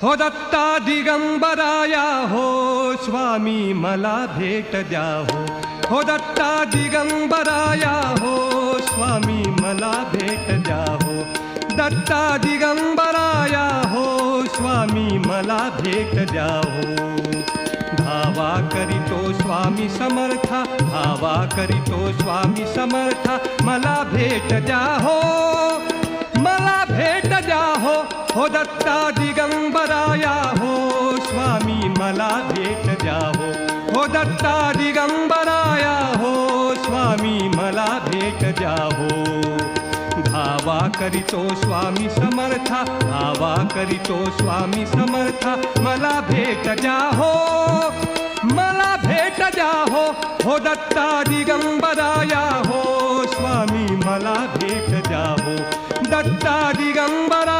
हो दत्ता दिगंबराया हो स्वामी मला भेट द्या हो दत्ता दिगंबराया हो स्वामी मला भेट द्या हो दत्ता दिगंबराया हो स्वामी मला भेट द्या हो धावा करीतो स्वामी समर्था धावा करीतो स्वामी समर्था मला भेट द्या हो मला भेट द्या हो दत्ता दिगंबराया हो स्वामी मला भेट द्या हो दत्ता दिगंबराया हो स्वामी मला भेट द्या हो धावा करीतो स्वामी समर्था धावा करीतो स्वामी समर्था मला भेट द्या हो मला भेट द्या हो दत्ता दिगंबराया हो स्वामी मला भेट द्या हो दत्ता दिगंबरा